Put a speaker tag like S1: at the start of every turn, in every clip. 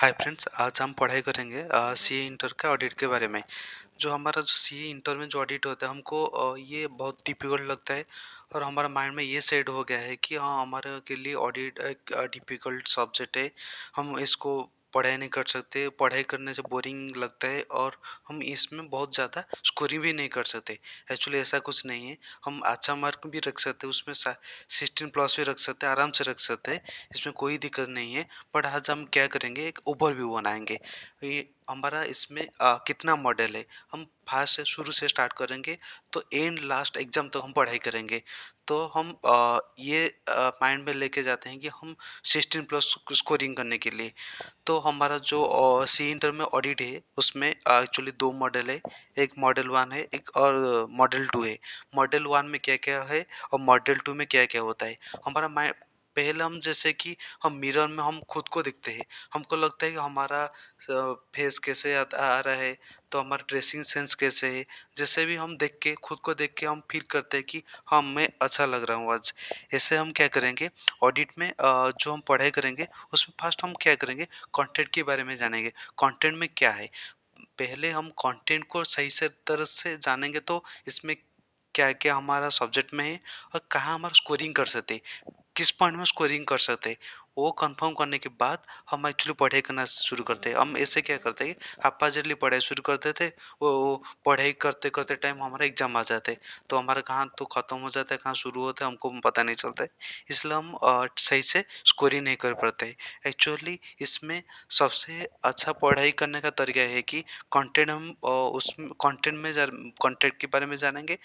S1: Hi friends, आज हम पढ़ाई करेंगे सीए इंटर का ऑडिट के बारे में। जो हमारा जो सीए इंटर में जो ऑडिट होता है हमको ये बहुत डिफिकल्ट लगता है। और हमारा माइंड में ये सेट हो गया है कि हाँ, हमारे के लिए ऑडिट एक डिफिकल्ट सब्जेक्ट है। हम इसको पढ़ाई नहीं कर सकते, पढ़ाई करने से बोरिंग लगता है और हम इसमें बहुत ज़्यादा स्कोरिंग भी नहीं कर सकते। एक्चुअली ऐसा कुछ नहीं है। हम अच्छा मार्क भी रख सकते हैं उसमें, 16+ भी रख सकते हैं, आराम से रख सकते हैं। इसमें कोई दिक्कत नहीं है। बट आज हम क्या करेंगे, एक ओवरव्यू बनाएंगे। ये हमारा इसमें कितना मॉडल है, हम फास्ट से शुरू से स्टार्ट करेंगे तो एंड लास्ट एग्जाम तक हम पढ़ाई करेंगे। तो हम ये माइंड में लेके जाते हैं कि हम 16+ स्कोरिंग करने के लिए। तो हमारा जो सी इंटर में ऑडिट है उसमें एक्चुअली दो मॉडल है। एक मॉडल वन है, एक और मॉडल टू है। मॉडल वन में क्या क्या है और मॉडल टू में क्या क्या होता है। हमारा माइंड पहले हम जैसे कि हम मिरर में हम खुद को देखते हैं। हमको लगता है कि हमारा फेस कैसे आ रहा है, तो हमारा ड्रेसिंग सेंस कैसे है। जैसे भी हम देख के खुद को देख के हम फील करते हैं कि हाँ, मैं अच्छा लग रहा हूँ आज। ऐसे हम क्या करेंगे, ऑडिट में जो हम पढ़ाई करेंगे उसमें फर्स्ट हम क्या करेंगे, कंटेंट के बारे में जानेंगे। कंटेंट में क्या है, पहले हम कंटेंट को सही से तरह से जानेंगे तो इसमें क्या क्या हमारा सब्जेक्ट में है और कहाँ हमारा स्कोरिंग कर सकते हैं, किस पॉइंट में स्कोरिंग कर सकते हैं। वो कंफर्म करने के बाद हम एक्चुअली पढ़ाई करना शुरू करते हैं। हम ऐसे क्या करते हैं, हापाजली पढ़ाई शुरू करते थे। वो पढ़ाई करते करते टाइम हमारा एग्जाम आ जाते हैं, तो हमारा कहाँ तो खत्म हो जाता है, कहाँ शुरू होता है हमको पता नहीं चलता है। इसलिए हम सही से स्कोरिंग नहीं कर पाते। एक्चुअली इसमें सबसे अच्छा पढ़ाई करने का तरीका है कि कंटेंट हम उसमें कंटेंट के बारे में जानेंगे।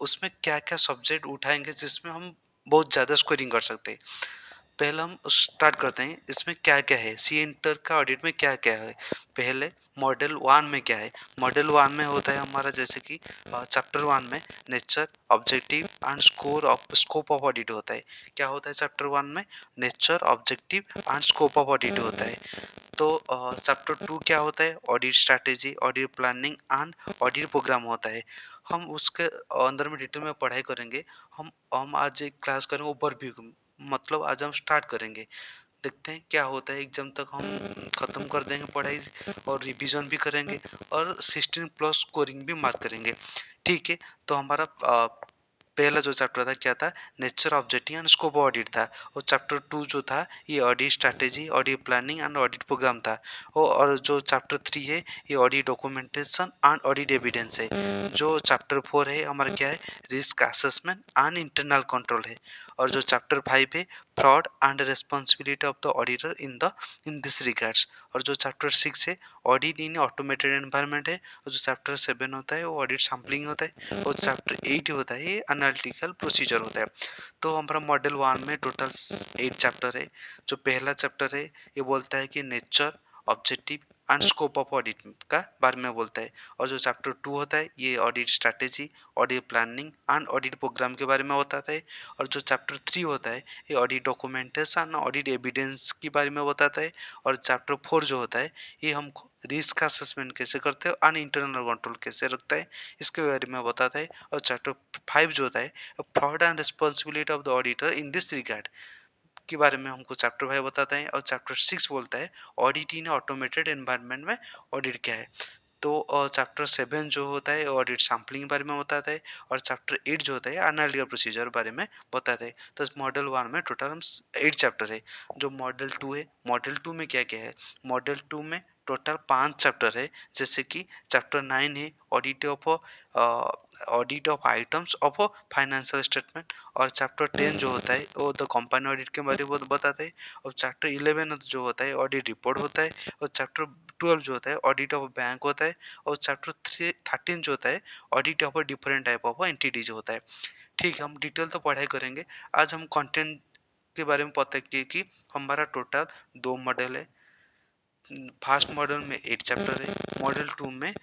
S1: उसमें क्या-क्या सब्जेक्ट उठाएँगे जिसमें हम बहुत ज़्यादा स्कोरिंग कर सकते हैं। पहले हम स्टार्ट करते हैं, इसमें क्या-क्या है, सी इंटर का ऑडिट में क्या-क्या है। पहले मॉडल 1 में क्या है, मॉडल 1 में होता है हमारा जैसे कि चैप्टर 1 में nature, objective and scope of audit होता है। क्या होता है चैप्टर 1 में, nature, objective and scope of audit होता है। तो चैप्टर 2 क्या होता है, audit strategy, audit planning and audit programme होता है। हम उसके अंदर में डिटेल में पढ़ाई करेंगे। हम आज एक क्लास करेंगे ओवरव्यू, मतलब आज हम स्टार्ट करेंगे। देखते हैं क्या होता है, एग्जाम तक हम खत्म कर देंगे पढ़ाई और रिवीजन भी करेंगे और 16+ स्कोरिंग भी मार्क करेंगे। ठीक है। तो हमारा पहला जो चैप्टर था क्या था, nature, objective and scope audit था। और चैप्टर 2 जो था ये audit strategy, audit planning and audit programme था। और जो चैप्टर 3 है ये audit documentation and audit evidence है। जो चैप्टर 4 है हमारा क्या है, risk assessment and internal control है। और जो चैप्टर 5 है, fraud and responsibility of the auditor in this regards. और जो चैप्टर 6 है, ऑडिट इन ऑटोमेटेड एनवायरनमेंट है। और जो चैप्टर 7 होता है वो ऑडिट सैम्पलिंग होता है। और चैप्टर 8 होता है ये एनालिटिकल प्रोसीजर होता है। तो हमारा मॉडल 1 में टोटल 8 चैप्टर है। जो पहला चैप्टर है ये बोलता है कि nature, objective and scope of audit का बारे में बोलता है। और जो चैप्टर 2 होता है ये audit strategy, audit planning and audit programme के बारे में बताता है। और जो चैप्टर 3 होता है ये ऑडिट डॉक्यूमेंटेशन, ऑडिट एविडेंस के बारे में बताता है। और चैप्टर 4 जो होता है ये हमको रिस्क असेसमेंट कैसे करते हो और इंटरनल कंट्रोल कैसे रखता है इसके बारे में बताता है। और चैप्टर 5 जो होता है, fraud and responsibility of the auditor in this regard के बारे में हमको चैप्टर 5 बताता है। और चैप्टर 6 बोलता है ऑडिट इन ऑटोमेटेड एनवायरनमेंट में ऑडिट क्या है। तो चैप्टर 7 जो होता है ऑडिट सैम्पलिंग के बारे में बताता है। और चैप्टर 8 जो होता है एनालिटिकल प्रोसीजर बारे में बताता है। तो इस मॉडल 1 में टोटल हम 8 चैप्टर है। जो मॉडल 2 है, मॉडल 2 में क्या क्या है, मॉडल 2 में टोटल 5 चैप्टर है। जैसे कि चैप्टर 9 है audit of items of financial statement. और चैप्टर 10 जो होता है वो द कंपनी ऑडिट के बारे में बताता है। और चैप्टर 11 जो होता है ऑडिट रिपोर्ट होता है। और चैप्टर 12 जो होता है ऑडिट ऑफ बैंक होता है। और चैप्टर 13 जो होता है audit of different type of entities होता है। ठीक है, हम डिटेल तो पढ़ाई करेंगे। आज हम कंटेंट के बारे में पता किए कि हमारा टोटल 2 मॉडल है। फर्स्ट मॉडल में 8 चैप्टर है, मॉडल 2 में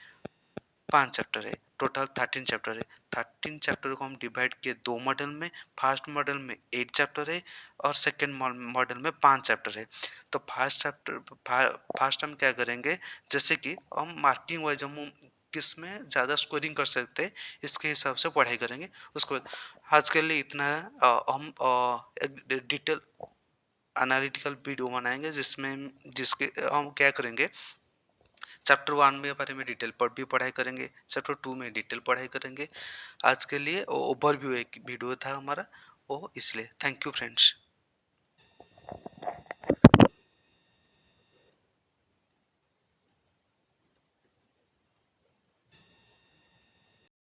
S1: 5 चैप्टर है, टोटल 13 चैप्टर है। 13 चैप्टर को हम डिवाइड किए 2 मॉडल में। फर्स्ट मॉडल में 8 चैप्टर है और सेकंड मॉडल में 5 चैप्टर है। तो फर्स्ट हम क्या करेंगे, जैसे कि हम मार्किंग वाइज हम किस में ज़्यादा स्कोरिंग कर सकते हैं इसके हिसाब से पढ़ाई करेंगे। उसको आज के लिए इतना है। हम एक डिटेल एनालिटिकल वीडियो बनाएँगे जिसके हम क्या करेंगे, चैप्टर 1 में बारे में डिटेल पर भी पढ़ाई करेंगे, चैप्टर 2 में डिटेल पढ़ाई करेंगे। आज के लिए ओवरव्यू एक वीडियो था हमारा, वो इसलिए। Thank you friends.